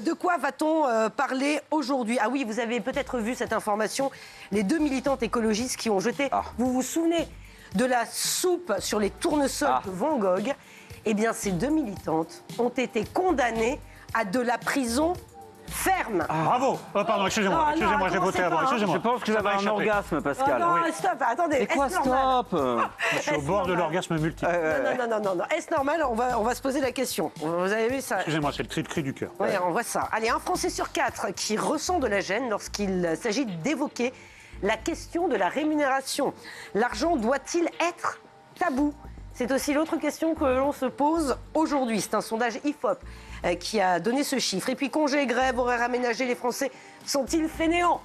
De quoi va-t-on parler aujourd'hui? Ah oui, vous avez peut-être vu cette information. Les 2 militantes écologistes qui ont jeté, vous vous souvenez, de la soupe sur les tournesols de Van Gogh. Eh bien, ces 2 militantes ont été condamnées à de la prison ferme. Bravo. Pardon, excusez-moi, j'ai voté avant. Je pense que vous avez un orgasme, Pascal. Non, stop, attendez. C'est quoi stop? Je suis au bord de l'orgasme multiple. Non. Est-ce normal? On va se poser la question. Vous avez vu ça? Excusez-moi, c'est le cri du cœur. Oui, on voit ça. Allez, un Français sur 4 qui ressent de la gêne lorsqu'il s'agit d'évoquer la question de la rémunération. L'argent doit-il être tabou? C'est aussi l'autre question que l'on se pose aujourd'hui. C'est un sondage IFOP qui a donné ce chiffre. Et puis, congés, grève, horaires aménagés, les Français sont-ils fainéants?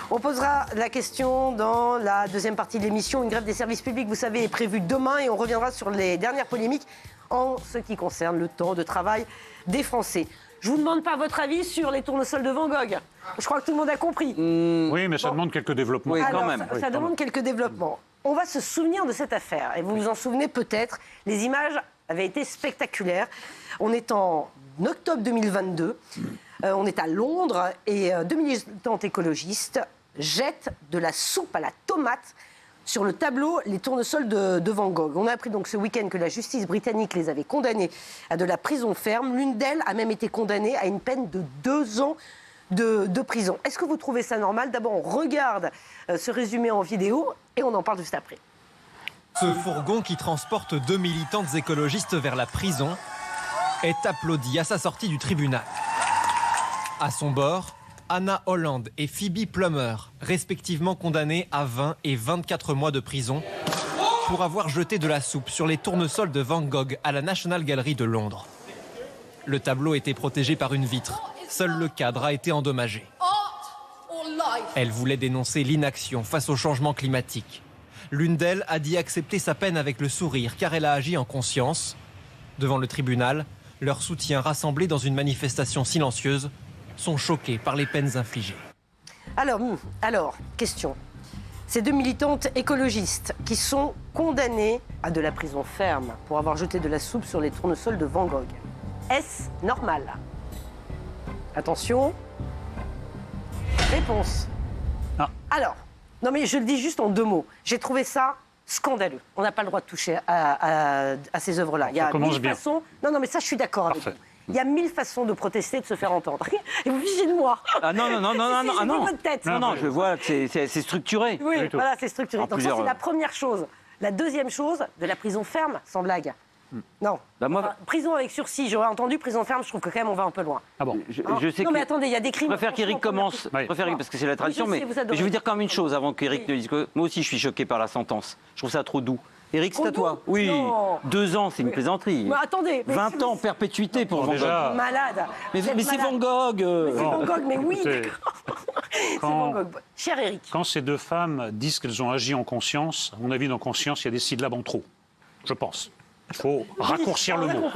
On posera la question dans la deuxième partie de l'émission. Une grève des services publics, vous savez, est prévue demain et on reviendra sur les dernières polémiques en ce qui concerne le temps de travail des Français. Je vous demande pas votre avis sur les tournesols de Van Gogh. Je crois que tout le monde a compris. Oui, mais ça demande quelques développements. Oui, Alors, quand même. Ça demande quelques développements. On va se souvenir de cette affaire. Et vous vous en souvenez peut-être. Les images avaient été spectaculaires. On est en octobre 2022. On est à Londres. Et 2 militantes écologistes jettent de la soupe à la tomate sur le tableau Les tournesols de Van Gogh. On a appris donc ce week-end que la justice britannique les avait condamnées à de la prison ferme. L'une d'elles a même été condamnée à une peine de 2 ans de prison. Est-ce que vous trouvez ça normal? D'abord, on regarde ce résumé en vidéo et on en parle juste après. Ce fourgon qui transporte 2 militantes écologistes vers la prison est applaudi à sa sortie du tribunal. À son bord, Anna Holland et Phoebe Plummer, respectivement condamnées à 20 et 24 mois de prison pour avoir jeté de la soupe sur les tournesols de Van Gogh à la National Gallery de Londres. Le tableau était protégé par une vitre. Seul le cadre a été endommagé. Elle voulait dénoncer l'inaction face au changement climatique. L'une d'elles a dit accepter sa peine avec le sourire car elle a agi en conscience. Devant le tribunal, leurs soutiens rassemblés dans une manifestation silencieuse sont choqués par les peines infligées. Alors, question. Ces 2 militantes écologistes qui sont condamnées à de la prison ferme pour avoir jeté de la soupe sur les tournesols de Van Gogh. Est-ce normal? Attention. Réponse. Non. Alors, non mais je le dis juste en 2 mots. J'ai trouvé ça scandaleux. On n'a pas le droit de toucher à ces œuvres-là. Il y a 1000 façons. Non, mais ça, je suis d'accord avec vous. Il y a 1000 façons de protester, de se faire entendre. Et vous figez de moi. Ah non. Votre tête. Non, je vois que c'est structuré. Oui, voilà, c'est structuré. Donc ça, c'est la première chose. La deuxième chose, de la prison ferme, sans blague. Non. Prison avec sursis, j'aurais entendu prison ferme, je trouve que quand même on va un peu loin. Ah bon? Je sais non, mais attendez, il y a des crimes. Je préfère qu'Éric commence. Je préfère parce que c'est la tradition. Mais je veux dire quand même une chose avant qu'Éric ne dise que moi aussi je suis choqué par la sentence. Je trouve ça trop doux. Éric, c'est à toi. Oui, non. 2 ans, c'est une plaisanterie. Mais attendez. 20 ans, perpétuité pour Van Gogh. Malade. Mais c'est Van Gogh. C'est Van Gogh, mais oui. C'est Van Gogh. Cher Éric. Quand ces 2 femmes disent qu'elles ont agi en conscience, à mon avis, dans conscience, il y a des syllabes en trop. Je pense. Il faut raccourcir le mot.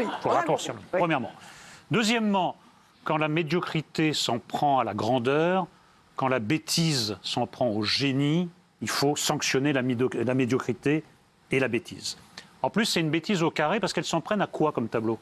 Premièrement. Deuxièmement, quand la médiocrité s'en prend à la grandeur, quand la bêtise s'en prend au génie, il faut sanctionner la médiocrité et la bêtise. En plus, c'est une bêtise au carré parce qu'elles s'en prennent à quoi comme tableau?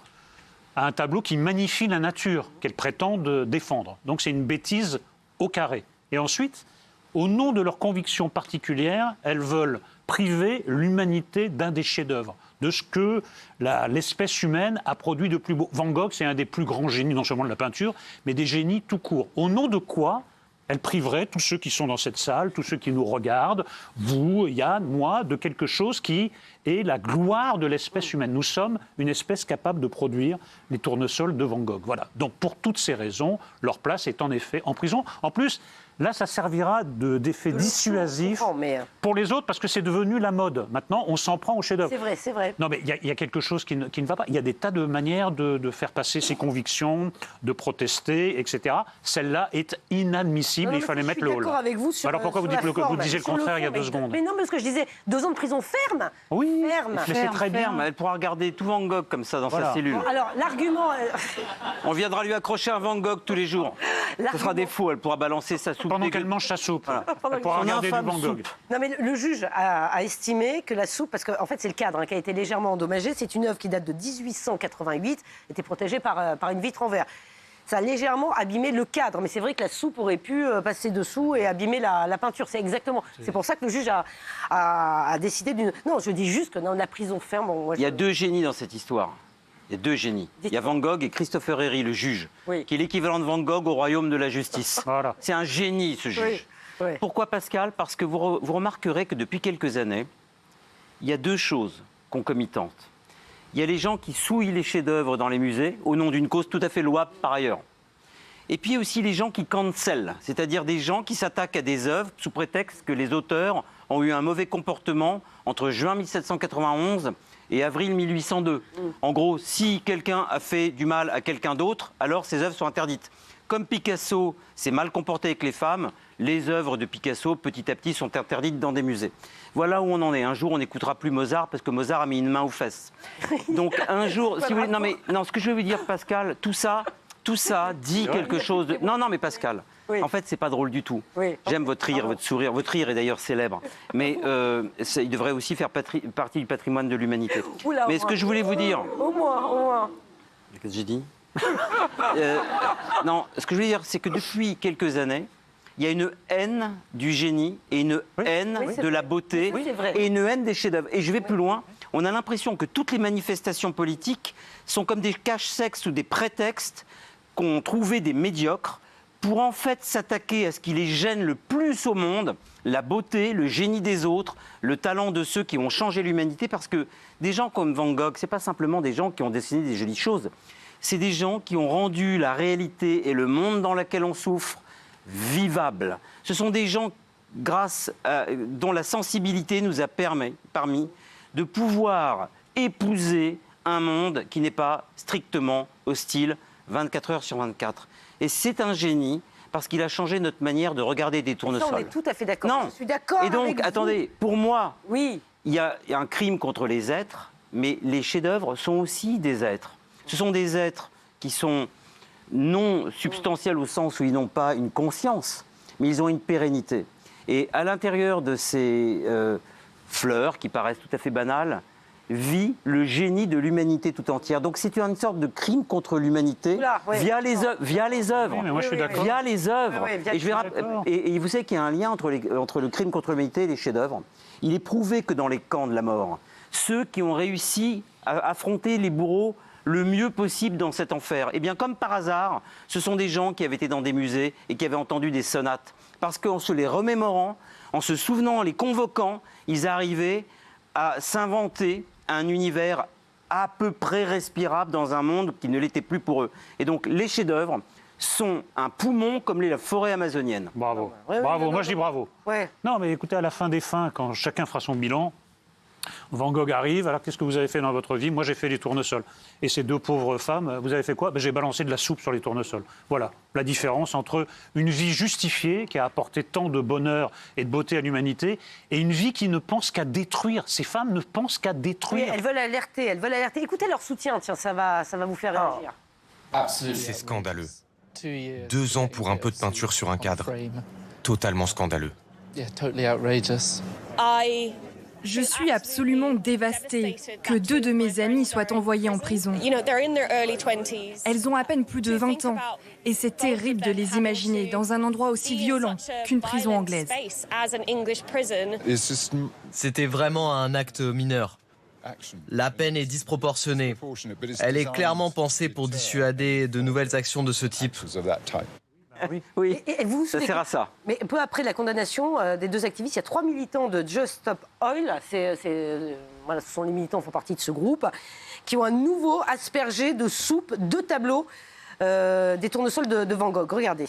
À un tableau qui magnifie la nature, qu'elles prétendent défendre. Donc c'est une bêtise au carré. Et ensuite, au nom de leurs convictions particulières, elles veulent priver l'humanité d'un des chefs-d'œuvre, de ce que l'espèce humaine a produit de plus beau. Van Gogh, c'est un des plus grands génies, non seulement de la peinture, mais des génies tout court. Au nom de quoi elle priverait tous ceux qui sont dans cette salle, tous ceux qui nous regardent, vous, Yann, moi, de quelque chose qui est la gloire de l'espèce humaine. Nous sommes une espèce capable de produire les tournesols de Van Gogh. Voilà. Donc, pour toutes ces raisons, leur place est en effet en prison. En plus, là, ça servira d'effet dissuasif pour les autres, parce que c'est devenu la mode. Maintenant, on s'en prend au chef-d'œuvre. C'est vrai, c'est vrai. Non, mais il y a quelque chose qui ne va pas. Il y a des tas de manières de faire passer ses convictions, de protester, etc. Celle-là est inadmissible. Il fallait mettre le haut. Je suis d'accord avec vous sur. Alors pourquoi vous disiez le contraire il y a 2 secondes? Mais non, parce que je disais 2 ans de prison ferme. Oui, ferme. Mais c'est très bien. Elle pourra regarder tout Van Gogh comme ça dans sa cellule. Alors l'argument. On viendra lui accrocher un Van Gogh tous les jours. Ce sera des faux. Elle pourra balancer sa soupe. Pendant qu'elle mange sa soupe. Voilà. Elle pourra regarder du Van Gogh. Non, mais le juge a estimé que la soupe, parce qu'en fait c'est le cadre qui a été légèrement endommagé. C'est une œuvre qui date de 1888, était protégée par une vitre en verre. ça a légèrement abîmé le cadre. Mais c'est vrai que la soupe aurait pu passer dessous et abîmer la peinture. C'est pour ça que le juge a décidé d'une... Non, je dis juste que dans la prison ferme... Bon, il y a deux génies dans cette histoire. Il y a deux génies. Il y a Van Gogh et Christopher Héry, le juge, qui est l'équivalent de Van Gogh au royaume de la justice. Voilà. C'est un génie, ce juge. Oui. Pourquoi, Pascal? Parce que vous remarquerez que depuis quelques années, il y a deux choses concomitantes. Il y a les gens qui souillent les chefs-d'œuvre dans les musées, au nom d'une cause tout à fait louable par ailleurs. Et puis aussi les gens qui cancellent, c'est-à-dire des gens qui s'attaquent à des œuvres sous prétexte que les auteurs ont eu un mauvais comportement entre juin 1791 et avril 1802. En gros, si quelqu'un a fait du mal à quelqu'un d'autre, alors ses œuvres sont interdites. Comme Picasso s'est mal comporté avec les femmes, les œuvres de Picasso, petit à petit, sont interdites dans des musées. Voilà où on en est. Un jour, on n'écoutera plus Mozart parce que Mozart a mis une main aux fesses. Donc un jour, si vous voulez, non, ce que je veux vous dire, Pascal, tout ça dit quelque chose de... Non, mais Pascal, en fait, c'est pas drôle du tout. J'aime votre rire, votre sourire. Votre rire est d'ailleurs célèbre. Mais il devrait aussi faire partie du patrimoine de l'humanité. Mais ce que je voulais vous dire... Au moins. Qu'est-ce que j'ai dit? Non, ce que je veux dire, c'est que depuis quelques années, il y a une haine du génie et une haine de la beauté et une haine des chefs-d'œuvre. Et je vais plus loin. On a l'impression que toutes les manifestations politiques sont comme des cache-sexes ou des prétextes qu'ont trouvé des médiocres pour en fait s'attaquer à ce qui les gêne le plus au monde, la beauté, le génie des autres, le talent de ceux qui ont changé l'humanité. Parce que des gens comme Van Gogh, c'est pas simplement des gens qui ont dessiné des jolies choses. C'est des gens qui ont rendu la réalité et le monde dans lequel on souffre vivable. Ce sont des gens dont la sensibilité nous a permis de pouvoir épouser un monde qui n'est pas strictement hostile 24 heures sur 24. Et c'est un génie parce qu'il a changé notre manière de regarder des tournesols. On est tout à fait d'accord. Non. Je suis d'accord. Et donc, attendez, pour moi, il y a un crime contre les êtres, mais les chefs-d'œuvre sont aussi des êtres. Ce sont des êtres qui sont non substantiels au sens où ils n'ont pas une conscience, mais ils ont une pérennité. Et à l'intérieur de ces fleurs, qui paraissent tout à fait banales, vit le génie de l'humanité tout entière. Donc c'est une sorte de crime contre l'humanité via les œuvres. Oui, mais moi je suis d'accord. Via les œuvres. Et vous savez qu'il y a un lien entre le crime contre l'humanité et les chefs-d'œuvre. Il est prouvé que dans les camps de la mort, ceux qui ont réussi à affronter les bourreaux le mieux possible dans cet enfer, eh bien comme par hasard, ce sont des gens qui avaient été dans des musées et qui avaient entendu des sonates. Parce qu'en se les remémorant, en se souvenant, en les convoquant, ils arrivaient à s'inventer un univers à peu près respirable dans un monde qui ne l'était plus pour eux. Et donc les chefs-d'œuvre sont un poumon comme l'est la forêt amazonienne. Bravo. Bravo, moi je dis bravo. Non mais écoutez, à la fin des fins, quand chacun fera son bilan, Van Gogh arrive, alors qu'est-ce que vous avez fait dans votre vie? Moi j'ai fait les tournesols. Et ces deux pauvres femmes, vous avez fait quoi? J'ai balancé de la soupe sur les tournesols. Voilà la différence entre une vie justifiée qui a apporté tant de bonheur et de beauté à l'humanité et une vie qui ne pense qu'à détruire. Ces femmes ne pensent qu'à détruire. Oui, elles veulent alerter. Écoutez leur soutien, tiens, ça va vous faire réagir. C'est scandaleux. 2 ans pour un peu de peinture sur un cadre. Totalement scandaleux. Je suis absolument dévastée que 2 de mes amies soient envoyées en prison. Elles ont à peine plus de 20 ans et c'est terrible de les imaginer dans un endroit aussi violent qu'une prison anglaise. C'était vraiment un acte mineur. La peine est disproportionnée. Elle est clairement pensée pour dissuader de nouvelles actions de ce type. Oui, et vous ça sert à ça. Mais peu après la condamnation des 2 activistes, il y a 3 militants de Just Stop Oil, voilà, ce sont les militants qui font partie de ce groupe, qui ont à nouveau aspergé de soupe 2 tableaux des tournesols de Van Gogh. Regardez.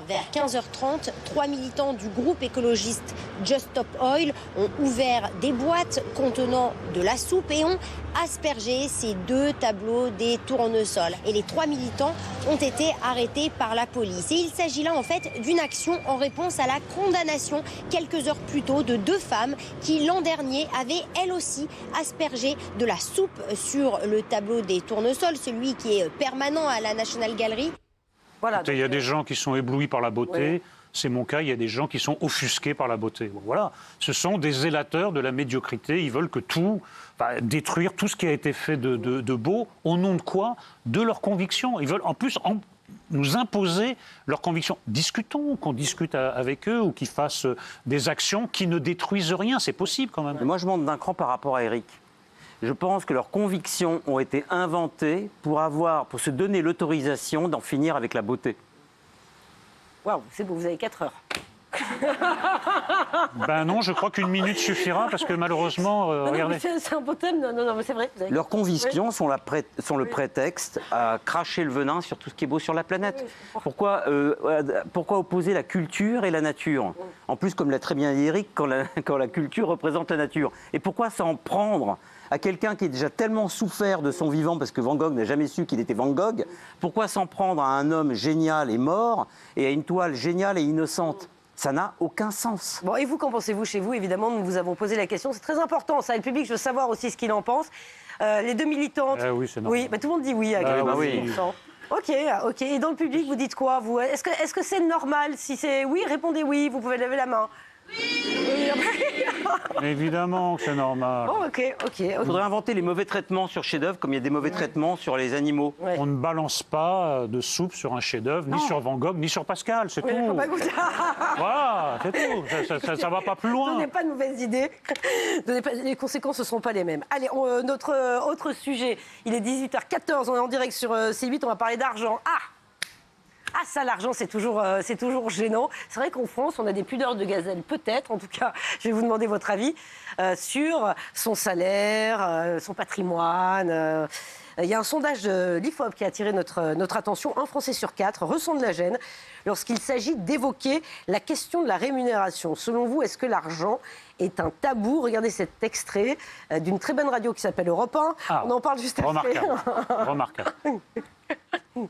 Vers 15h30, 3 militants du groupe écologiste Just Stop Oil ont ouvert des boîtes contenant de la soupe et ont aspergé ces 2 tableaux des tournesols. Et les 3 militants ont été arrêtés par la police. Et il s'agit là en fait d'une action en réponse à la condamnation quelques heures plus tôt de 2 femmes qui l'an dernier avaient elles aussi aspergé de la soupe sur le tableau des tournesols, celui qui est permanent à la National Gallery. Voilà, il y a des gens qui sont éblouis par la beauté. Oui. C'est mon cas, il y a des gens qui sont offusqués par la beauté. Bon, voilà, ce sont des zélateurs de la médiocrité. Ils veulent que tout, détruire tout ce qui a été fait de beau. Au nom de quoi? De leurs convictions. Ils veulent en plus nous imposer leurs convictions. Discutons, qu'on discute avec eux ou qu'ils fassent des actions qui ne détruisent rien. C'est possible quand même. Mais moi, je monte d'un cran par rapport à Eric. Je pense que leurs convictions ont été inventées pour se donner l'autorisation d'en finir avec la beauté. Waouh, c'est beau, vous avez 4 heures. Ben non, je crois qu'une minute suffira parce que malheureusement, regardez. C'est un beau thème, non, mais c'est vrai. Leurs convictions sont le prétexte à cracher le venin sur tout ce qui est beau sur la planète. Pourquoi opposer la culture et la nature? En plus, comme l'a très bien dit Eric, quand la culture représente la nature. Et pourquoi s'en prendre à quelqu'un qui est déjà tellement souffert de son vivant, parce que Van Gogh n'a jamais su qu'il était Van Gogh, pourquoi s'en prendre à un homme génial et mort et à une toile géniale et innocente? Ça n'a aucun sens. Bon, et vous, qu'en pensez-vous chez vous? Évidemment, nous vous avons posé la question. C'est très important, ça. Le public, je veux savoir aussi ce qu'il en pense. Les deux militantes... oui, c'est normal. Oui, tout le monde dit oui. Oui. Ok. Et dans le public, vous dites quoi, vous? Est-ce que c'est normal? Si c'est oui, répondez oui. Vous pouvez lever la main. Évidemment que c'est normal. Oh, ok. Il faudrait inventer les mauvais traitements sur chef-d'œuvre comme il y a des mauvais traitements sur les animaux. Ouais. On ne balance pas de soupe sur un chef-d'œuvre, ni sur Van Gogh, ni sur Pascal, c'est tout. Voilà, c'est tout. Ça ne va pas plus loin. Donnez pas de mauvaises idées. Les conséquences ne seront pas les mêmes. Allez, notre autre sujet. Il est 18h14, on est en direct sur C8, on va parler d'argent. Ah ça, l'argent, c'est toujours gênant. C'est vrai qu'en France, on a des pudeurs de gazelle, peut-être. En tout cas, je vais vous demander votre avis sur son salaire, son patrimoine. Il y a un sondage de l'IFOP qui a attiré notre attention. 1 Français sur 4 ressent de la gêne lorsqu'il s'agit d'évoquer la question de la rémunération. Selon vous, est-ce que l'argent est un tabou? Regardez cet extrait d'une très bonne radio qui s'appelle Europe 1. On en parle juste après. Remarquable.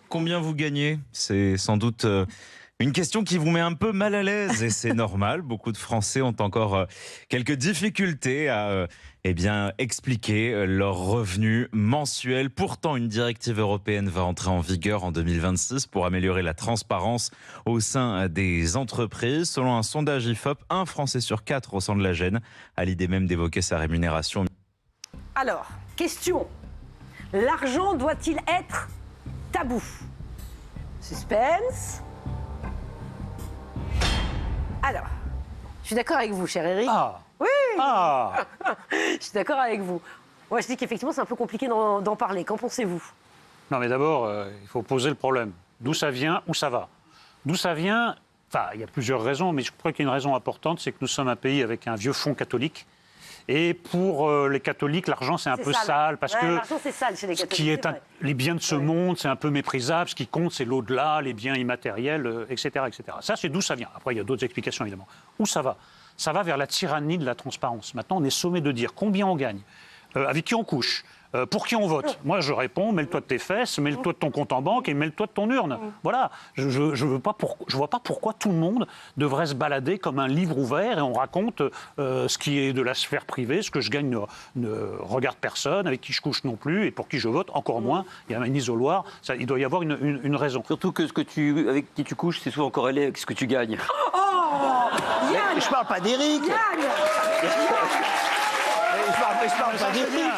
Combien vous gagnez? C'est sans doute une question qui vous met un peu mal à l'aise et c'est normal. Beaucoup de Français ont encore quelques difficultés à expliquer leurs revenus mensuels. Pourtant, une directive européenne va entrer en vigueur en 2026 pour améliorer la transparence au sein des entreprises. Selon un sondage IFOP, 1 Français sur 4 ressent de la gêne à l'idée même d'évoquer sa rémunération. Alors, question. L'argent doit-il être tabou? Suspense. Alors, je suis d'accord avec vous, cher Eric. Oui. Je suis d'accord avec vous. Moi, je dis qu'effectivement, c'est un peu compliqué d'en parler. Qu'en pensez-vous? Non, mais d'abord, il faut poser le problème. D'où ça vient, où ça va? D'où ça vient? Enfin, il y a plusieurs raisons, mais je crois qu'il y a une raison importante, c'est que nous sommes un pays avec un vieux fonds catholique. Et pour les catholiques, l'argent, c'est un peu sale. Parce que l'argent, c'est sale chez les catholiques. Les biens de ce monde, c'est un peu méprisable. Ce qui compte, c'est l'au-delà, les biens immatériels, etc., etc. Ça, c'est d'où ça vient. Après, il y a d'autres explications, évidemment. Où ça va? Ça va vers la tyrannie de la transparence. Maintenant, on est sommé de dire combien on gagne, avec qui on couche, pour qui on vote. Moi, je réponds, mets-le-toi de tes fesses, mets-le-toi de ton compte en banque et mets-le-toi de ton urne. Voilà. Je vois pas pourquoi tout le monde devrait se balader comme un livre ouvert et on raconte ce qui est de la sphère privée, ce que je gagne ne regarde personne, avec qui je couche non plus et pour qui je vote encore moins. Il y a un isoloir. Il doit y avoir une raison. Surtout que avec qui tu couches, c'est souvent corrélé avec ce que tu gagnes. Yann, je parle pas d'Éric. Je parle pas d'Éric.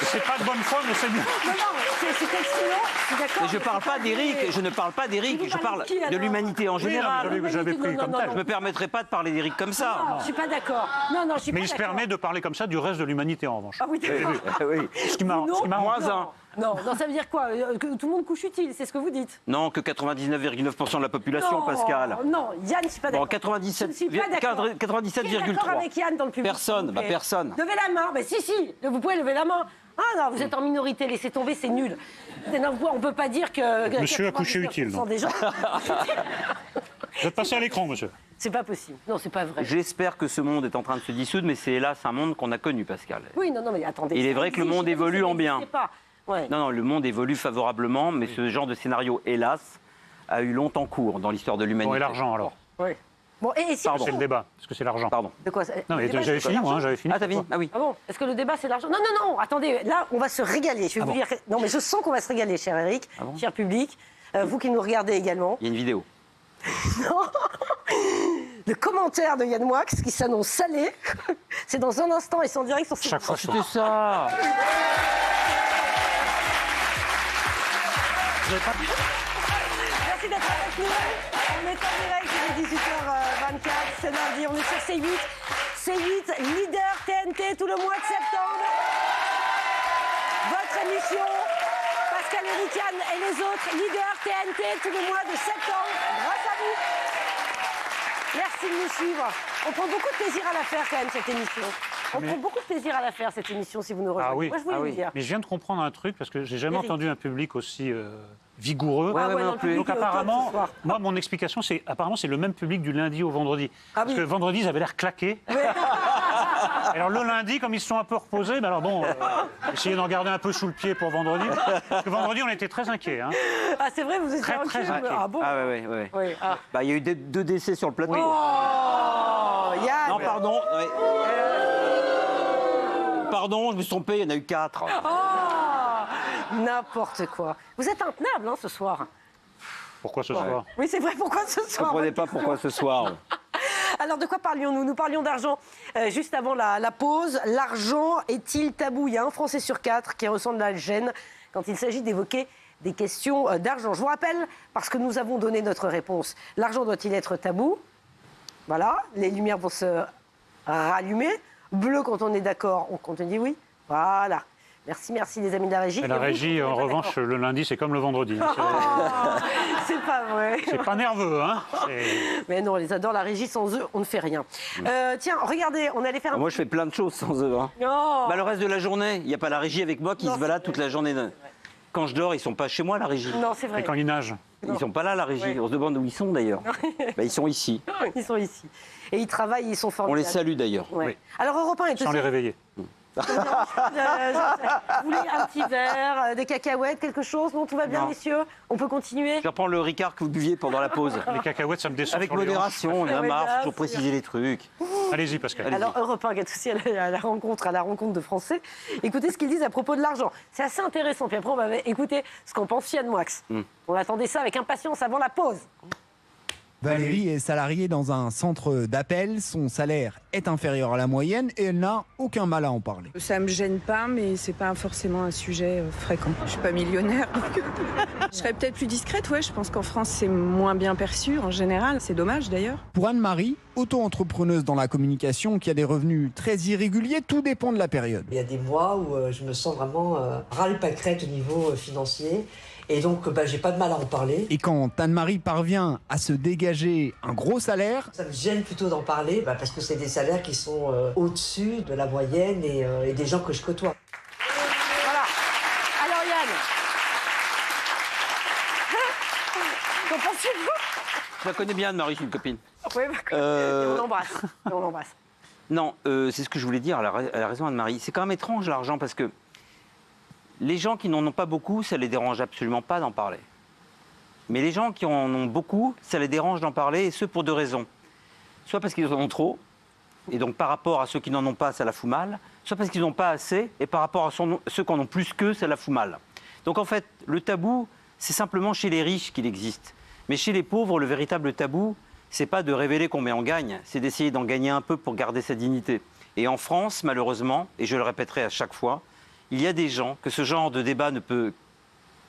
C'est pas de bonne foi, mais c'est bien. Non, c'est excellent. Je parle pas d'Éric. Je ne parle pas d'Éric. Je parle de l'humanité en général. J'avais pris comme tel. Je me permettrai pas de parler d'Éric comme ça. Non, je suis pas d'accord. Non, je suis pas d'accord. Mais il se permet de parler comme ça du reste de l'humanité, en revanche. Ah oui, d'accord. Oui. Ce qui m'a moins un. Non, ça veut dire quoi? Que tout le monde couche utile, c'est ce que vous dites? Non, que 99,9% de la population, Pascal. Non, Yann, je suis pas d'accord. Bon, 97,3. 97,3. Avec Yann dans le public. Personne, personne. Levez la main, si, vous pouvez lever la main. Ah non, vous êtes en minorité, laissez tomber, c'est nul. Non, on ne peut pas dire que... Monsieur a couché utile. Des gens... Vous êtes passé à l'écran, monsieur. C'est pas possible. Non, c'est pas vrai. J'espère que ce monde est en train de se dissoudre, mais c'est hélas un monde qu'on a connu, Pascal. Oui, non, mais attendez. Il est vrai que le monde évolue en bien. Ouais. Non, le monde évolue favorablement, mais ce genre de scénario, hélas, a eu longtemps cours dans l'histoire de l'humanité. Bon, et l'argent, alors? Oui. Bon, et si c'est le débat, parce que c'est l'argent. Pardon. De quoi Non, mais j'avais fini, moi, j'avais fini. Ah, t'as fini? Ah oui. Ah bon? Est-ce que le débat, c'est l'argent? Non, attendez, là, on va se régaler. Je vais vous dire... Non, mais je sens qu'on va se régaler, cher Eric, cher public. Vous qui nous regardez également. Il y a une vidéo. Non. Le commentaire de Yann Moix qui s'annonce salé. C'est dans un instant et c'est en direct sur Chaque fois, c'était ça. Merci d'être avec nous. On est en direct, il est 18h24, c'est mardi, on est sur C8. C8, leader TNT tout le mois de septembre. Votre émission, Pascal Héricane et les autres, leader TNT tout le mois de septembre. Grâce à vous. Merci de nous suivre. On prend beaucoup de plaisir à la faire quand même, cette émission. On prend beaucoup de plaisir à la faire, cette émission, si vous nous rejoignez. Ah oui. Moi, je voulais vous dire. Mais je viens de comprendre un truc, parce que j'ai jamais entendu un public aussi vigoureux. Non plus. Donc apparemment, moi, mon explication, c'est apparemment c'est le même public du lundi au vendredi. Parce que vendredi, ils avaient l'air claqués. Alors le lundi, comme ils se sont un peu reposés, ben alors bon, essayez d'en garder un peu sous le pied pour vendredi. Parce que vendredi, on était très inquiets. Hein. Ah, c'est vrai, vous étiez très inquiets. Ah bon? Ah ouais. Oui. Ah. Bah, il y a eu 2 décès sur le plateau. Oh, Yann. Non, pardon. Ouais. Pardon, je me suis trompé, il y en a eu 4. Oh, n'importe quoi. Vous êtes intenable, hein, ce soir. Pourquoi ce soir? Oui, c'est vrai, pourquoi ce Je ne soir? comprenais pas pourquoi ce soir. Alors, de quoi parlions-nous? Nous parlions d'argent juste avant la pause. L'argent est-il tabou? Il y a un Français sur 4 qui ressent de la gêne quand il s'agit d'évoquer des questions d'argent. Je vous rappelle, parce que nous avons donné notre réponse, l'argent doit-il être tabou? Voilà, les lumières vont se rallumer. Bleu quand on est d'accord, quand on dit oui. Voilà. Merci les amis de la régie. Et la régie, en revanche, le lundi, c'est comme le vendredi. C'est pas vrai. C'est pas nerveux, hein. Mais non, on les adore, la régie, sans eux, on ne fait rien. Tiens, regardez, on allait faire un... Moi, je fais plein de choses sans eux. Hein. Oh. Bah, le reste de la journée, il n'y a pas la régie avec moi qui se balade toute la journée. Quand je dors, ils sont pas chez moi, la régie. Non, c'est vrai. Et quand ils nagent? Ils sont pas là, la régie. On se demande où ils sont, d'ailleurs. Ils sont ici. Ils sont ici. Et ils travaillent, ils sont formidables. On les salue, d'ailleurs. Ouais. Oui. Alors, Europe 1 est aussi... Sans les réveiller. Vous voulez un petit verre, des cacahuètes, quelque chose? Non, tout va bien, Non. messieurs? On peut continuer? Je reprends le Ricard que vous buviez pendant la pause. Les cacahuètes, ça me descend Avec sur les hanches. modération, on a Oui, marre, bien faut toujours sûr. préciser les trucs. Allez-y, Pascal. Alors, Europe 1 est aussi à la rencontre de Français. Écoutez ce qu'ils disent à propos de l'argent. C'est assez intéressant. Puis après, on va écouter ce qu'en pense Yann Moix. On attendait ça avec impatience avant la pause. Valérie est salariée dans un centre d'appel. Son salaire est inférieur à la moyenne et elle n'a aucun mal à en parler. Ça me gêne pas, mais c'est pas forcément un sujet fréquent. Je suis pas millionnaire, donc je serais peut-être plus discrète. Ouais, je pense qu'en France c'est moins bien perçu en général. C'est dommage d'ailleurs. Pour Anne-Marie, auto-entrepreneuse dans la communication qui a des revenus très irréguliers, tout dépend de la période. Il y a des mois où je me sens vraiment ras-le-pâquerette au niveau financier. Et donc, j'ai pas de mal à en parler. Et quand Anne-Marie parvient à se dégager un gros salaire... Ça me gêne plutôt d'en parler, parce que c'est des salaires qui sont au-dessus de la moyenne et des gens que je côtoie. Voilà. Alors, Yann, qu'en pensez-vous? Je la connais bien, Anne-Marie, c'est une copine. Oui, on l'embrasse. On l'embrasse. Non, c'est ce que je voulais dire, elle a raison, Anne-Marie. C'est quand même étrange, l'argent, parce que les gens qui n'en ont pas beaucoup, ça ne les dérange absolument pas d'en parler. Mais les gens qui en ont beaucoup, ça les dérange d'en parler, et ce pour 2 raisons. Soit parce qu'ils en ont trop, et donc par rapport à ceux qui n'en ont pas, ça la fout mal. Soit parce qu'ils n'ont pas assez, et par rapport à ceux qui en ont plus qu'eux, ça la fout mal. Donc en fait, le tabou, c'est simplement chez les riches qu'il existe. Mais chez les pauvres, le véritable tabou, c'est pas de révéler combien on gagne, c'est d'essayer d'en gagner un peu pour garder sa dignité. Et en France, malheureusement, et je le répéterai à chaque fois, il y a des gens que ce genre de débat ne peut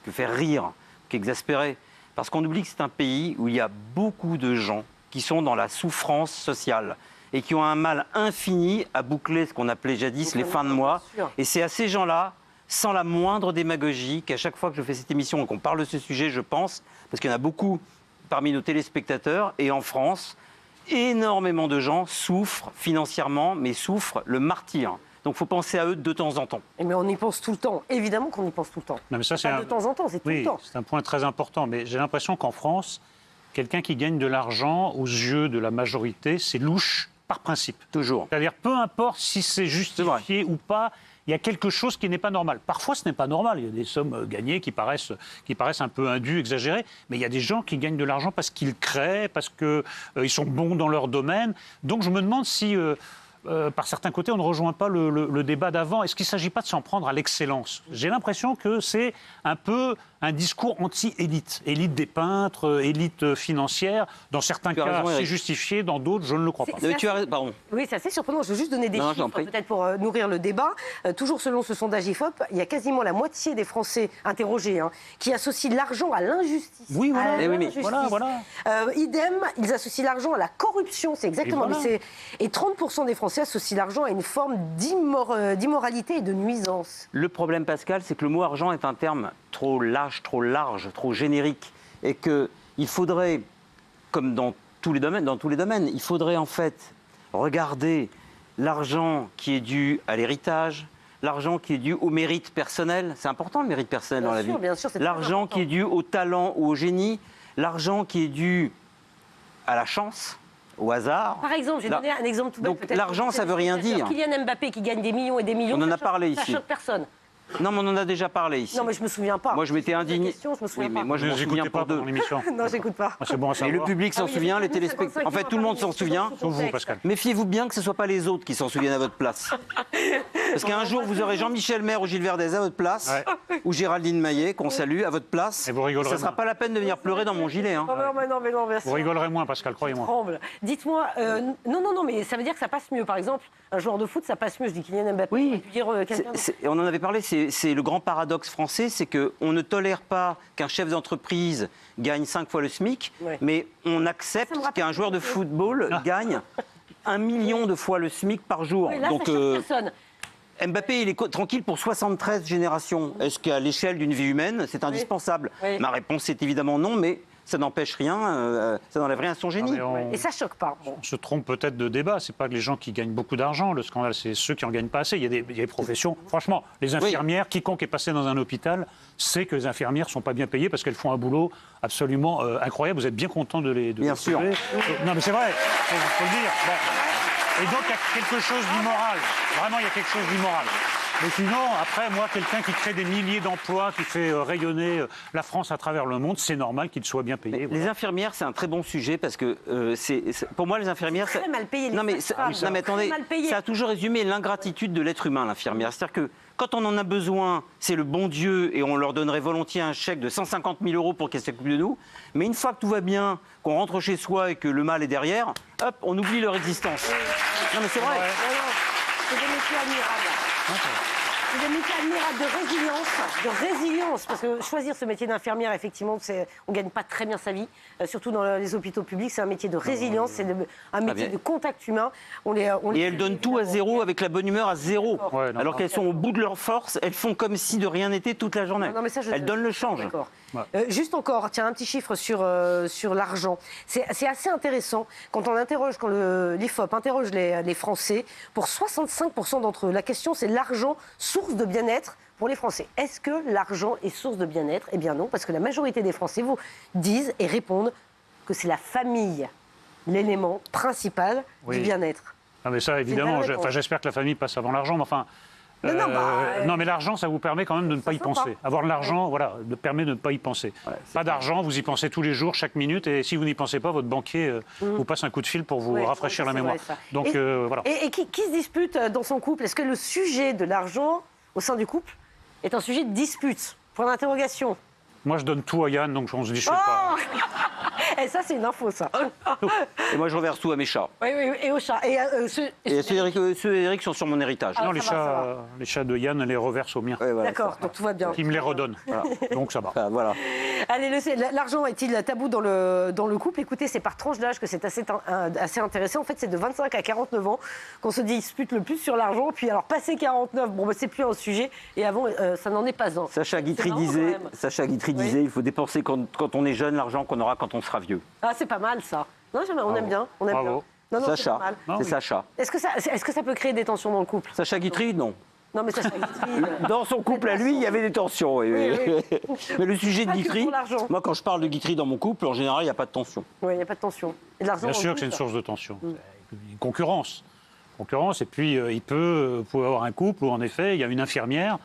que faire rire, qu'exaspérer. Parce qu'on oublie que c'est un pays où il y a beaucoup de gens qui sont dans la souffrance sociale et qui ont un mal infini à boucler ce qu'on appelait jadis les fins de mois. Et c'est à ces gens-là, sans la moindre démagogie, qu'à chaque fois que je fais cette émission et qu'on parle de ce sujet, je pense, parce qu'il y en a beaucoup parmi nos téléspectateurs, et en France, énormément de gens souffrent financièrement, mais souffrent le martyre. Donc il faut penser à eux de temps en temps. Mais on y pense tout le temps. Évidemment qu'on y pense tout le temps. Non, mais ça, de temps en temps, c'est tout le temps. C'est un point très important. Mais j'ai l'impression qu'en France, quelqu'un qui gagne de l'argent aux yeux de la majorité, c'est louche par principe. Toujours. C'est-à-dire, peu importe si c'est justifié ou pas, il y a quelque chose qui n'est pas normal. Parfois, ce n'est pas normal. Il y a des sommes gagnées qui paraissent un peu indues, exagérées. Mais il y a des gens qui gagnent de l'argent parce qu'ils créent, parce qu'ils sont bons dans leur domaine. Donc, je me demande si... par certains côtés, on ne rejoint pas le débat d'avant. Est-ce qu'il ne s'agit pas de s'en prendre à l'excellence? J'ai l'impression que c'est un peu un discours anti-élite. Élite des peintres, élite financière. Dans certains cas, c'est justifié, dans d'autres, je ne le crois pas. Oui, c'est assez surprenant. Je veux juste donner des chiffres, peut-être pour nourrir le débat. Toujours selon ce sondage IFOP, il y a quasiment la moitié des Français interrogés qui associent l'argent à l'injustice. Oui, voilà. Idem, ils associent l'argent à la corruption. C'est exactement. Et 30% des Français associent l'argent à une forme d'immoralité et de nuisance. Le problème, Pascal, c'est que le mot argent est un terme trop large, trop générique. Et qu'il faudrait, comme dans tous les domaines, il faudrait en fait regarder l'argent qui est dû à l'héritage, l'argent qui est dû au mérite personnel. C'est important le mérite personnel dans la vie. Bien sûr, l'argent qui est dû au talent ou au génie, l'argent qui est dû à la chance, au hasard. Par exemple, j'ai donné un exemple tout bête. Donc l'argent, ça veut rien dire. Kylian Mbappé qui gagne des millions et des millions. On en a parlé ici. Ça choque personne. Non, mais on en a déjà parlé ici. Non, mais je me souviens pas. Moi, je m'étais indigné. Moi, je m'en souviens pas de l'émission. Non, j'écoute pas. C'est bon à savoir. Et le public s'en souvient, les téléspectateurs. En fait, tout le monde s'en souvient. Sauf vous, Pascal. Méfiez-vous bien que ce ne soit pas les autres qui s'en souviennent à votre place. Parce qu'un jour, vous aurez Jean-Michel Maire ou Gilles Verdez à votre place, ou Géraldine Maillet, qu'on salue, à votre place. Et vous rigolerez. Ça ne sera pas la peine de venir pleurer dans mon gilet. Non, merci. Vous rigolerez moins, Pascal, croyez-moi. Dites-moi, non, mais ça veut dire que ça passe mieux. Par exemple, un joueur de foot, ça passe mieux. Je dis Kylian Mbappé. Oui. On en avait parlé, c'est le grand paradoxe français, c'est qu'on ne tolère pas qu'un chef d'entreprise gagne 5 fois le SMIC, mais on accepte qu'un joueur de football gagne 1 million de fois le SMIC par jour. Là, donc, Mbappé, il est tranquille pour 73 générations. Est-ce qu'à l'échelle d'une vie humaine, c'est indispensable ? Ma réponse est évidemment non, mais ça n'empêche rien, ça n'enlève rien à son génie. Et ça choque pas. On se trompe peut-être de débat. C'est pas que les gens qui gagnent beaucoup d'argent. Le scandale, c'est ceux qui en gagnent pas assez. Il y a des professions. Franchement, les infirmières, quiconque est passé dans un hôpital sait que les infirmières sont pas bien payées parce qu'elles font un boulot absolument incroyable. Vous êtes bien content de les bien sûr. Non, mais c'est vrai. Faut le dire. Bon. Et donc il y a quelque chose d'immoral. Vraiment, il y a quelque chose d'immoral. Mais sinon, après, moi, quelqu'un qui crée des milliers d'emplois, qui fait rayonner la France à travers le monde, c'est normal qu'il soit bien payé. Les infirmières, c'est un très bon sujet parce que pour moi, les infirmières... C'est très mal payé. Non, mais attendez, ça a toujours résumé l'ingratitude de l'être humain, l'infirmière. C'est-à-dire que quand on en a besoin, c'est le bon Dieu et on leur donnerait volontiers un chèque de 150 000 € pour qu'elles s'occupent de nous. Mais une fois que tout va bien, qu'on rentre chez soi et que le mal est derrière, hop, on oublie leur existence. Non, mais c'est vrai. C'est des métiers admirables. C'est des métiers admirables de résilience, parce que choisir ce métier d'infirmière, effectivement, on ne gagne pas très bien sa vie, surtout dans les hôpitaux publics, c'est un métier de résilience, c'est un métier de contact humain. Et elles donnent tout à zéro, avec la bonne humeur à zéro. Alors qu'elles sont au bout de leur force, elles font comme si de rien n'était toute la journée. Elles donnent le change. Juste encore, tiens, un petit chiffre sur l'argent. C'est assez intéressant, quand l'IFOP interroge les Français, pour 65% d'entre eux, la question c'est l'argent source de bien-être pour les Français. Est-ce que l'argent est source de bien-être ? Eh bien non, parce que la majorité des Français vous disent et répondent que c'est la famille, l'élément principal du bien-être. Non mais ça, évidemment, j'espère que la famille passe avant l'argent, mais enfin... non, mais l'argent, ça vous permet quand même de ne pas y penser. Avoir de l'argent, permet de ne pas y penser. Pas d'argent, vous y pensez tous les jours, chaque minute, et si vous n'y pensez pas, votre banquier vous passe un coup de fil pour vous rafraîchir la mémoire. Donc voilà. Et qui se dispute dans son couple ? Est-ce que le sujet de l'argent au sein du couple est un sujet de dispute ? Point d'interrogation. Moi, je donne tout à Yann, donc on se dispute pas. Et ça, c'est une info, ça. Et moi, je reverse tout à mes chats. Oui, et aux chats. Et ceux d'Éric sont sur mon héritage. Non, les chats de Yann, les reversent aux miens. D'accord, donc tout va bien. Qui me les redonne. Voilà. Donc ça va. Voilà. Allez, l'argent est-il tabou dans le couple ? Écoutez, c'est par tranche d'âge que c'est assez intéressant. En fait, c'est de 25 à 49 ans qu'on se dispute le plus sur l'argent. Puis alors, passé 49, c'est plus un sujet. Et avant, ça n'en est pas un. Sacha Guitry disait, il faut dépenser quand on est jeune l'argent qu'on aura quand on sera vieux. Ah, c'est pas mal ça. Non, on aime bien. On aime bien. Non, Sacha, c'est Sacha. Est-ce que ça peut créer des tensions dans le couple ? Sacha Guitry, non. Non, mais Sacha Guitry... Dans son couple à lui, il y avait des tensions. Oui. Mais le sujet de Guitry, moi quand je parle de Guitry dans mon couple, en général, il n'y a pas de tension. Oui, il n'y a pas de tension. Et de l'argent, bien sûr que c'est une source de tension. Une concurrence. Et puis, il peut avoir un couple où, en effet, il y a une infirmière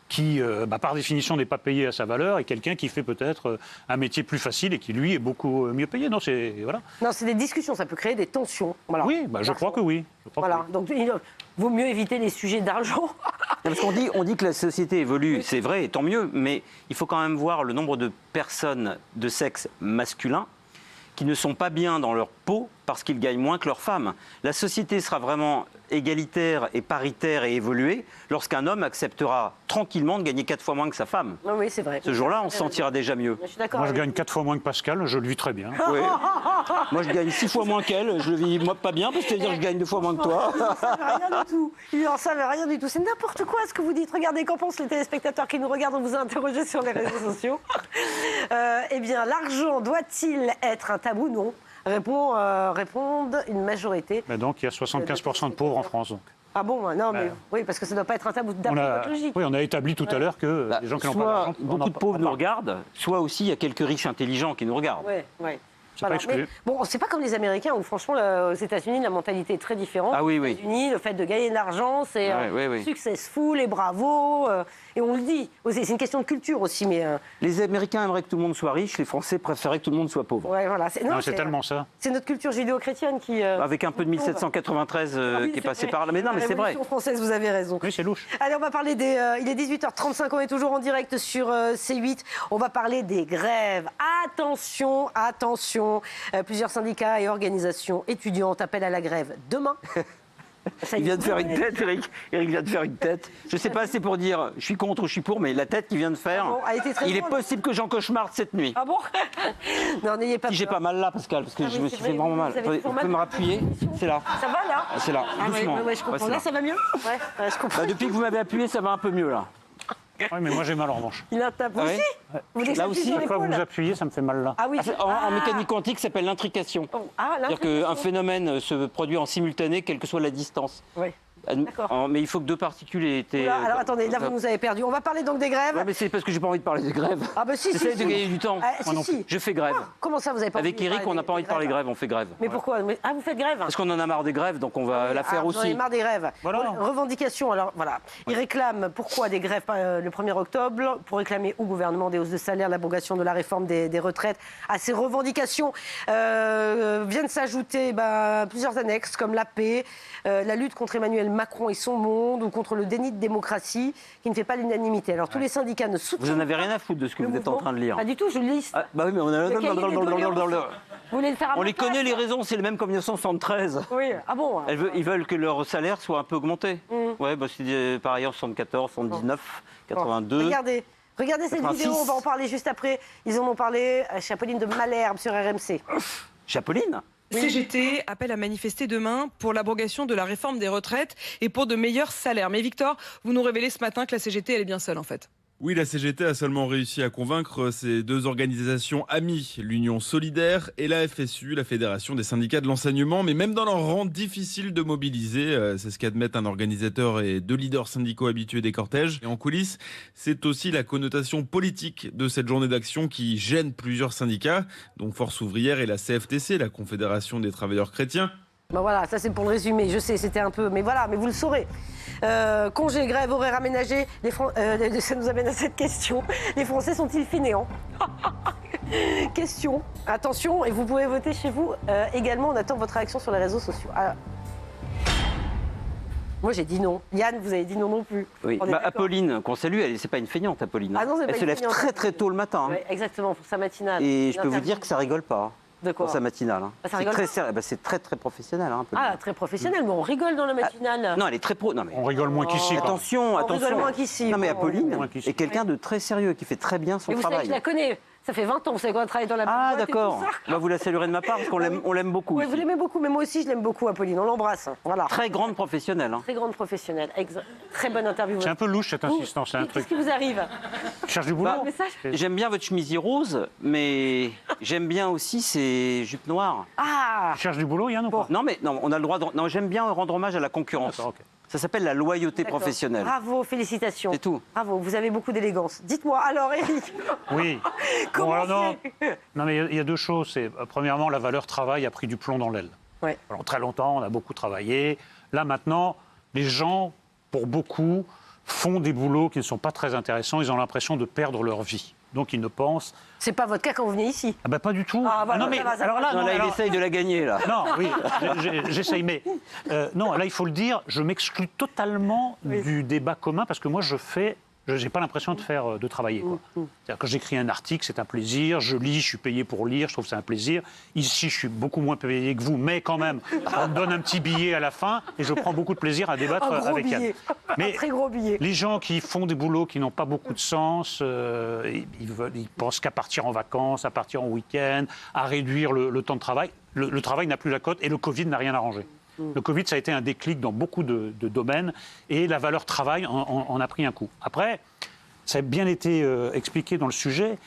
qui, par définition, n'est pas payé à sa valeur, et quelqu'un qui fait peut-être un métier plus facile et qui, lui, est beaucoup mieux payé. Non, c'est des discussions, ça peut créer des tensions. Voilà. Oui, je crois que oui. Donc, vaut mieux éviter les sujets d'argent. Parce qu'on dit que la société évolue, c'est vrai, tant mieux, mais il faut quand même voir le nombre de personnes de sexe masculin qui ne sont pas bien dans leur peau parce qu'ils gagnent moins que leurs femmes. La société sera vraiment égalitaire et paritaire et évoluée lorsqu'un homme acceptera tranquillement de gagner 4 fois moins que sa femme. Oui, c'est vrai. Ce jour-là, on se sentira déjà mieux. Moi, je gagne 4 fois moins que Pascal, je le vis très bien. Oui. Moi, je gagne 6 fois moins qu'elle, je le vis moi pas bien, parce que c'est-à-dire que je gagne 2 fois moins que toi. Il n'en savait rien du tout. C'est n'importe quoi ce que vous dites. Regardez, qu'en pensent les téléspectateurs qui nous regardent, on vous a interrogé sur les réseaux sociaux. Eh bien, l'argent doit-il être un tabou? Non. Répondent une majorité. Mais donc, il y a 75% de pauvres en France. Donc. Ah bon, non, mais oui, parce que ça ne doit pas être un tabou logique. Oui, on a établi tout à l'heure que les gens qui n'ont pas d'argent... Beaucoup de pauvres nous regardent, soit aussi il y a quelques riches intelligents qui nous regardent. Oui. C'est pas exclu. Bon, c'est pas comme les Américains où, franchement, aux États-Unis, la mentalité est très différente. Ah oui. Aux États-Unis, le fait de gagner de l'argent, c'est successful et bravo. Et on le dit. C'est une question de culture aussi. Mais, les Américains aimeraient que tout le monde soit riche, les Français préféraient que tout le monde soit pauvre. Ouais, voilà. C'est tellement ça. C'est notre culture judéo-chrétienne qui. Avec un peu de 1793 qui est passé par là. Mais non, mais c'est vrai. La Révolution française, vous avez raison. Oui, c'est louche. Allez, on va parler des. Il est 18h35, on est toujours en direct sur C8. On va parler des grèves. Attention. Plusieurs syndicats et organisations étudiantes appellent à la grève demain. Il vient de faire une tête, Eric. Eric vient de faire une tête. Je ne sais pas, c'est pour dire je suis contre ou je suis pour, mais la tête qu'il vient de faire, il est possible que j'en cauchemarde cette nuit. Ah bon? Non, n'ayez pas peur. J'ai pas mal là, Pascal, parce que je me suis fait vraiment mal. Vous pouvez me rappuyer? C'est là. Ça va là? C'est là, doucement. Ouais, je comprends. Là, ça va mieux? Ouais, je comprends. Depuis que vous m'avez appuyé, ça va un peu mieux là. Oui, mais moi j'ai mal en revanche. Il a tapé aussi. Vous là aussi, chaque fois que vous appuyez, ça me fait mal là. Ah oui. En mécanique quantique, ça s'appelle l'intrication. C'est-à-dire qu'un phénomène se produit en simultané, quelle que soit la distance. Oui. D'accord. Mais il faut que 2 particules aient été... Alors attendez, là vous nous avez perdu. On va parler donc des grèves. Ouais, mais c'est parce que j'ai pas envie de parler des grèves. Ah bah si. J'essaie de gagner du temps. Si. Je fais grève. Comment ça, vous avez pas Avec Eric, on n'a pas envie de parler grève, on fait grève. Mais pourquoi? Ah, vous faites grève? Parce qu'on en a marre des grèves, donc on va la faire aussi. On en a marre des grèves. Voilà. Revendication, alors voilà. Ils réclament pourquoi des grèves le 1er octobre? Pour réclamer au gouvernement des hausses de salaire, l'abrogation de la réforme des retraites. À ces revendications viennent s'ajouter plusieurs annexes comme la paix, la lutte contre Emmanuel Macron et son monde, ou contre le déni de démocratie qui ne fait pas l'unanimité. Alors tous les syndicats ne soutiennent pas. Vous en avez rien à foutre de ce que vous êtes en train de lire. Pas du tout, je lis. Ah, bah oui, mais on a... Vous voulez le faire à on les connaît les raisons, c'est le même qu'en 1973. Oui, ah bon. Ils veulent que leur salaire soit un peu augmenté. Ouais, c'est pareil en 74, 79, 82. Regardez cette 86. vidéo, on va en parler juste après. Ils en ont parlé à Chapeline de Malherbe sur RMC. Chapeline? CGT appelle à manifester demain pour l'abrogation de la réforme des retraites et pour de meilleurs salaires. Mais Victor, vous nous révélez ce matin que la CGT, elle est bien seule en fait. Oui, la CGT a seulement réussi à convaincre ces 2 organisations amies, l'Union Solidaire et la FSU, la Fédération des syndicats de l'enseignement. Mais même dans leur rang, difficile de mobiliser. C'est ce qu'admettent un organisateur et 2 leaders syndicaux habitués des cortèges. Et en coulisses, c'est aussi la connotation politique de cette journée d'action qui gêne plusieurs syndicats, dont Force ouvrière et la CFTC, la Confédération des travailleurs chrétiens. Voilà, ça c'est pour le résumé. Je sais, c'était un peu... Mais voilà, mais vous le saurez. Congé, grève, horaire aménagé, ça nous amène à cette question. Les Français sont-ils fainéants? Question. Attention, et vous pouvez voter chez vous. Également, on attend votre réaction sur les réseaux sociaux. Alors, moi j'ai dit non. Yann, vous avez dit non plus. Oui. Apolline, qu'on salue, c'est pas une feignante, Apolline. Ah non, elle se lève très tôt le matin. Oui, exactement, pour sa matinale. Et je peux vous dire que ça rigole pas. De quoi? Pour sa matinale. C'est très professionnel. Très professionnel, mais on rigole dans la matinale. Non, elle est très pro. Non, mais... On rigole moins qu'ici. Attention. On rigole moins qu'ici. Non, mais Apolline est quelqu'un de très sérieux, qui fait très bien son travail. Vous savez que je la connais. Ça fait 20 ans, vous savez qu'on a travaillé dans la boîte. Ah d'accord. Vous la saluerez de ma part parce qu'on l'aime beaucoup. Oui, vous l'aimez beaucoup, mais moi aussi je l'aime beaucoup, Apolline. On l'embrasse. Voilà. Très grande professionnelle. Très grande professionnelle. Très bonne interview. C'est un peu louche cette insistance. Qu'est-ce qui vous arrive? Cherche du boulot. J'aime bien votre chemisier rose, mais j'aime bien aussi ces jupes noires. Ah. Cherche du boulot, Yann, ou pas? Non, mais on a le droit de... Non, j'aime bien rendre hommage à la concurrence. Ça s'appelle la loyauté professionnelle. Bravo, félicitations. C'est tout. Bravo, vous avez beaucoup d'élégance. Dites-moi, alors, Eric. Oui. Comment non, mais il y a 2 choses. Premièrement, la valeur travail a pris du plomb dans l'aile. Ouais. Alors, très longtemps, on a beaucoup travaillé. Là, maintenant, les gens, pour beaucoup, font des boulots qui ne sont pas très intéressants. Ils ont l'impression de perdre leur vie. Donc ils ne pensent... C'est pas votre cas quand vous venez ici. Ah bah pas du tout. Ah, voilà, non, mais alors là, il essaye de la gagner, là. Non, oui, j'essaye, mais... non, là, il faut le dire, je m'exclus totalement du débat commun parce que moi, je n'ai pas l'impression de travailler. Quoi. C'est-à-dire que j'écris un article, c'est un plaisir. Je lis, je suis payé pour lire, je trouve que c'est un plaisir. Ici, je suis beaucoup moins payé que vous, mais quand même, on me donne un petit billet à la fin et je prends beaucoup de plaisir à débattre avec Yann. Mais un très gros billet. Les gens qui font des boulots qui n'ont pas beaucoup de sens, ils pensent qu'à partir en vacances, à partir en week-end, à réduire le temps de travail. Le travail n'a plus la cote et le Covid n'a rien arrangé. Le Covid, ça a été un déclic dans beaucoup de domaines et la valeur travail en a pris un coup. Après, ça a bien été expliqué dans le sujet,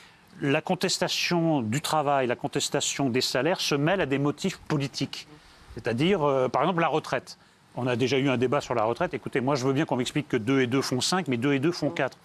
la contestation du travail, la contestation des salaires se mêle à des motifs politiques. C'est-à-dire, par exemple, la retraite. On a déjà eu un débat sur la retraite. Écoutez, moi, je veux bien qu'on m'explique que 2 et 2 font 5, mais 2 et 2 font 4.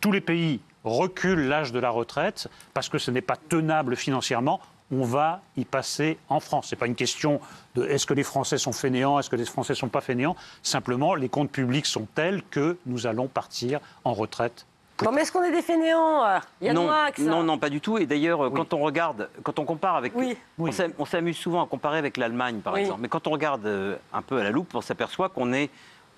Tous les pays reculent l'âge de la retraite parce que ce n'est pas tenable financièrement. On va y passer en France. Ce n'est pas une question de est-ce que les Français sont fainéants, est-ce que les Français ne sont pas fainéants. Simplement, les comptes publics sont tels que nous allons partir en retraite. Non, mais est-ce qu'on est des fainéants Non, pas du tout. Et d'ailleurs, quand on compare avec... On s'amuse souvent à comparer avec l'Allemagne, par exemple. Mais quand on regarde un peu à la loupe, on s'aperçoit qu'on est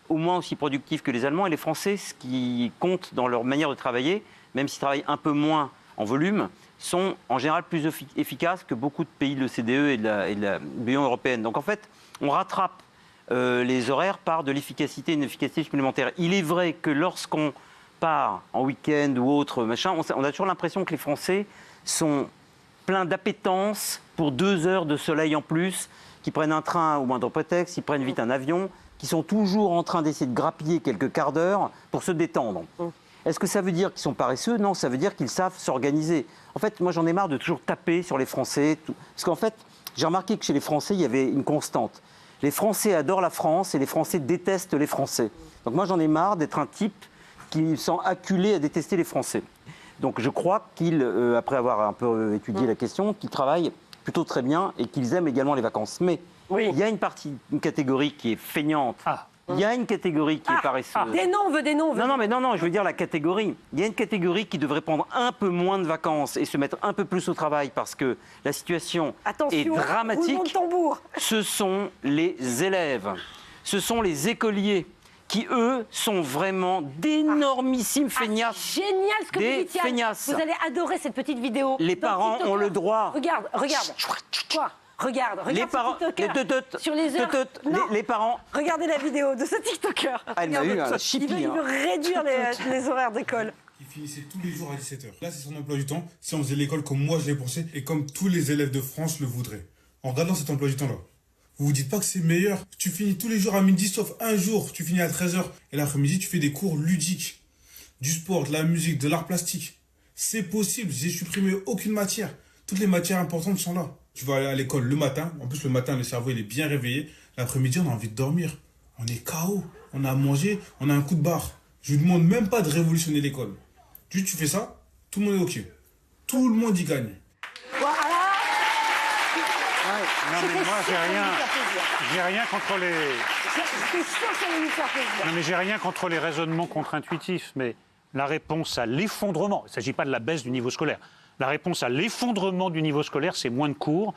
au moins aussi productif que les Allemands. Et les Français, ce qui compte dans leur manière de travailler, même s'ils travaillent un peu moins en volume, sont en général plus efficaces que beaucoup de pays de l'OCDE et de l'Union européenne. Donc en fait, on rattrape les horaires par de l'efficacité, une efficacité supplémentaire. Il est vrai que lorsqu'on part en week-end ou autre, on a toujours l'impression que les Français sont pleins d'appétence pour 2 heures de soleil en plus, qui prennent un train au moindre prétexte, qui prennent vite un avion, qui sont toujours en train d'essayer de grappiller quelques quarts d'heure pour se détendre. Est-ce que ça veut dire qu'ils sont paresseux? Non, ça veut dire qu'ils savent s'organiser. En fait, moi, j'en ai marre de toujours taper sur les Français. Parce qu'en fait, j'ai remarqué que chez les Français, il y avait une constante. Les Français adorent la France et les Français détestent les Français. Donc moi, j'en ai marre d'être un type qui sent acculé à détester les Français. Donc je crois qu'ils, après avoir un peu étudié la question, qu'ils travaillent plutôt très bien et qu'ils aiment également les vacances. Mais il y a une catégorie qui est feignante. Il y a une catégorie qui est paresseuse. Des noms, on veut des noms. Non, je veux dire la catégorie. Il y a une catégorie qui devrait prendre un peu moins de vacances et se mettre un peu plus au travail parce que la situation est dramatique. Ce sont les élèves, ce sont les écoliers qui, eux, sont vraiment d'énormissimes feignasses. Génial ce que vous dites, Yann. Vous allez adorer cette petite vidéo. Les parents ont le droit. Regarde. Quoi? Regarde les parents, sur les heures. Les parents. Regardez la vidéo de ce TikToker. Elle m'a eu un chipi. Il veut réduire les horaires d'école. Il finissait tous les jours à 17h. Là, c'est son emploi du temps. Si on faisait l'école comme moi je l'ai pensé et comme tous les élèves de France le voudraient. En regardant cet emploi du temps-là, vous vous dites pas que c'est meilleur. Tu finis tous les jours à midi, sauf un jour. Tu finis à 13h. Et l'après-midi, tu fais des cours ludiques. Du sport, de la musique, de l'art plastique. C'est possible. J'ai supprimé aucune matière. Toutes les matières importantes sont là. Tu vas aller à l'école le matin. En plus, le matin, le cerveau, il est bien réveillé. L'après-midi, on a envie de dormir. On est KO. On a à manger. On a un coup de barre. Je ne vous demande même pas de révolutionner l'école. Juste, tu fais ça, tout le monde est OK. Tout le monde y gagne. Voilà. Non, mais moi, j'ai rien contre les... Non, mais j'ai rien contre les raisonnements contre-intuitifs. Mais la réponse à l'effondrement, il ne s'agit pas de la baisse du niveau scolaire. La réponse à l'effondrement du niveau scolaire, c'est moins de cours.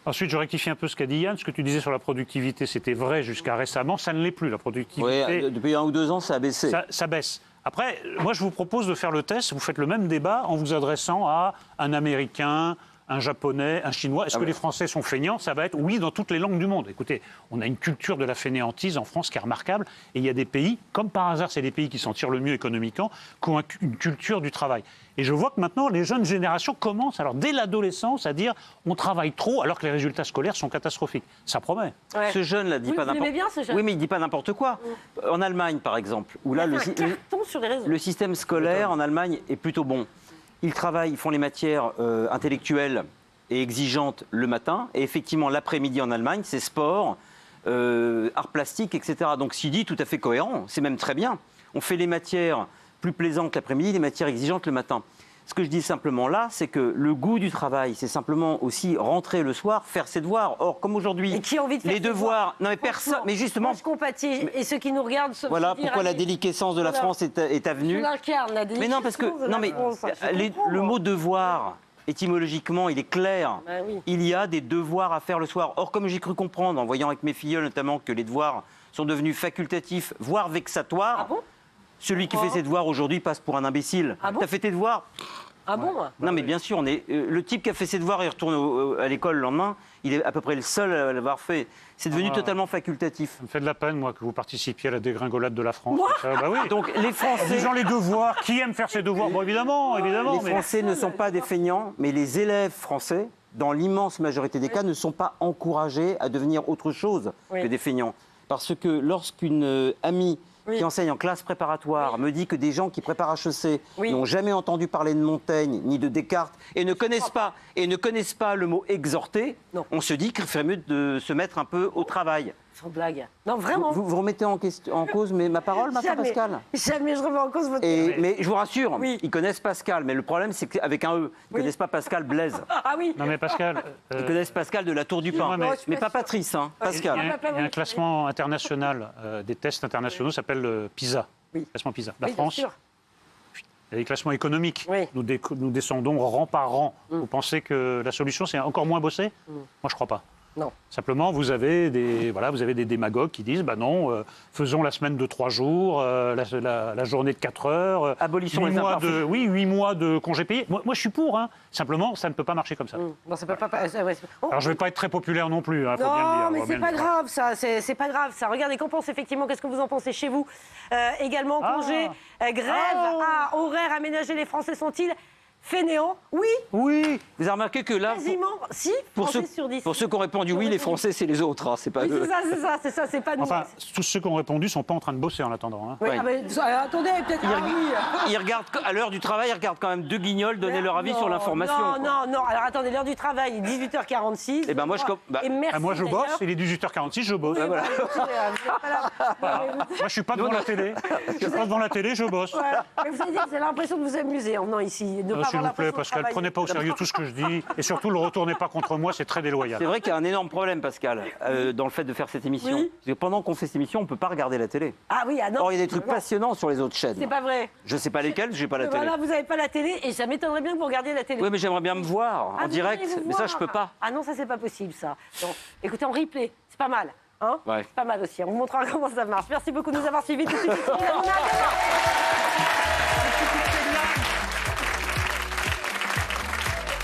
Ensuite, je rectifie un peu ce qu'a dit Yann. Ce que tu disais sur la productivité, c'était vrai jusqu'à récemment. Ça ne l'est plus, la productivité. Oui, depuis 1 ou 2 ans, ça a baissé. Ça baisse. Après, moi, je vous propose de faire le test. Vous faites le même débat en vous adressant à un Américain, un Japonais, un Chinois. Est-ce que les Français sont feignants? Ça va être oui dans toutes les langues du monde. Écoutez, on a une culture de la fainéantise en France qui est remarquable. Et il y a des pays, comme par hasard, c'est les pays qui s'en tirent le mieux économiquement, qui ont une culture du travail. Et je vois que maintenant, les jeunes générations commencent, alors dès l'adolescence, à dire on travaille trop alors que les résultats scolaires sont catastrophiques. Ça promet. Ouais. Ce jeune-là dit pas n'importe quoi. Oui, mais il dit pas n'importe quoi. En Allemagne, par exemple, où là, le système scolaire en Allemagne est plutôt bon. Ils travaillent, ils font les matières intellectuelles et exigeantes le matin. Et effectivement, l'après-midi en Allemagne, c'est sport, art plastique, etc. Donc, s'il dit tout à fait cohérent, c'est même très bien. On fait les matières plus plaisantes l'après-midi, les matières exigeantes le matin. Ce que je dis simplement là, c'est que le goût du travail, c'est simplement aussi rentrer le soir, faire ses devoirs. Or, comme aujourd'hui, les devoirs... Non mais personne... Mais justement... Moi, je compatis. Et ceux qui nous regardent... Voilà pourquoi la déliquescence de la France est avenue. Mais non, parce que... Non mais le mot devoir... Étymologiquement, il est clair. Bah oui. Il y a des devoirs à faire le soir. Or, comme j'ai cru comprendre, en voyant avec mes filleuls notamment, que les devoirs sont devenus facultatifs, voire vexatoires, celui qui fait ses devoirs aujourd'hui passe pour un imbécile. T'as fait tes devoirs? Ah bon? Non, mais bien sûr, le type qui a fait ses devoirs et retourne à l'école le lendemain, il est à peu près le seul à l'avoir fait. C'est devenu totalement facultatif. Ça me fait de la peine, moi, que vous participiez à la dégringolade de la France. Bah oui. Donc les Français... Disons les devoirs. Qui aime faire ses devoirs? Bon, évidemment. Les Français ne sont pas des feignants, mais les élèves français, dans l'immense majorité des cas, ne sont pas encouragés à devenir autre chose que des feignants. Parce que lorsqu'une amie qui enseigne en classe préparatoire me dit que des gens qui préparent HEC n'ont jamais entendu parler de Montaigne ni de Descartes et ne connaissent pas le mot exhorter, on se dit qu'il ferait mieux de se mettre un peu au travail. Sans blague. Non, vraiment. Vous remettez en cause ma parole, ma Pascal? Jamais je remets en cause votre... Mais je vous rassure, ils connaissent Pascal, mais le problème c'est qu'avec un E, ils ne connaissent pas Pascal Blaise. Ah oui. Non mais Pascal... Ils connaissent Pascal de la Tour du Pin, mais pas Patrice, hein, Pascal. Il y a un classement international des tests internationaux, ça s'appelle PISA. Classement PISA. La France... Il y a des classements économiques. Nous descendons rang par rang. Vous pensez que la solution, c'est encore moins bosser? Moi, je ne crois pas. Non. Simplement, vous avez des démagogues qui disent non, faisons la semaine de 3 jours, la journée de 4 heures. Abolissons les mois 8 mois de congés payés. Moi, je suis pour. Simplement, ça ne peut pas marcher comme ça. Non, ça peut pas... Alors, je ne vais pas être très populaire non plus. Faut bien le dire. Non, mais c'est pas grave, ça. C'est pas grave, ça. Regardez, qu'en pense effectivement? Qu'est-ce que vous en pensez chez vous? Également, congé, grève, horaire aménagé. Les Français sont-ils fainéants? Oui. Oui. Vous avez remarqué que là... Quasiment, si, Français sur 10. Pour ceux qui ont répondu oui, les Français, c'est les autres. C'est pas eux. C'est ça, c'est pas nous. Enfin, tous ceux qui ont répondu ne sont pas en train de bosser en attendant. Oui. Attendez, peut-être... Ils regardent, à l'heure du travail, ils regardent quand même 2 guignols donner leur avis sur l'information. Non. Alors, attendez, l'heure du travail, il est 18h46. Et ben moi, moi, je bosse. Il est 18h46, je bosse. Voilà. Moi, je suis pas devant la télé. Je suis pas devant la télé, je bosse. Mais vous avez l'impression de vous amuser en venant ici. S'il vous plaît, Pascal, prenez pas au sérieux tout ce que je dis. Et surtout, le retournez pas contre moi, c'est très déloyal. C'est vrai qu'il y a un énorme problème, Pascal, dans le fait de faire cette émission. Parce que pendant qu'on fait cette émission, on ne peut pas regarder la télé. Ah oui, non. Or, il y a des trucs passionnants sur les autres chaînes. C'est pas vrai. Je sais pas lesquelles, j'ai pas la télé. Voilà, vous n'avez pas la télé et ça m'étonnerait bien que vous regardiez la télé. Oui, mais j'aimerais bien me voir en direct, mais ça, je peux pas. Ah non, ça, c'est pas possible, ça. Donc, écoutez, en replay, c'est pas mal. Ouais. C'est pas mal aussi. On vous montrera comment ça marche. Merci beaucoup de nous avoir suivis. Tout de suite,